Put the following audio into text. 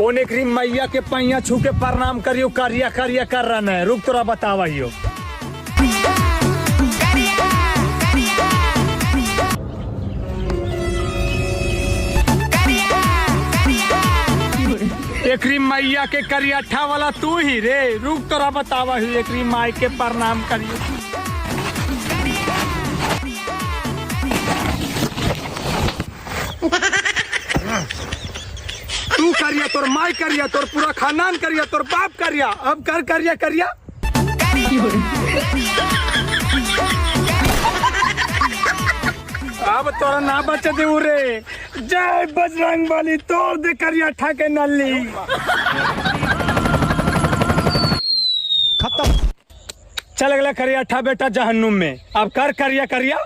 ओने करी मैया के पैया छू के प्रणाम करियो, करिया करिया कर रहा है। रुक तोरा बतावाइयो। एकरी मैया के करियाठा वाला तू ही रे। रुक तोरा बतावा ही। एकरी माई के प्रणाम करियो। तू करिया, तोर माई करिया, तोर पूरा खानदान करिया, तोर बाप करिया। अब कर करिया करिया। अब तोरा ना बचे दे रे। जय बजरंगबली। तोड़ दे करिया ठा के नली। खत्म। चल गया करिया ठा बेटा जहन्नुम में। अब कर करिया करिया।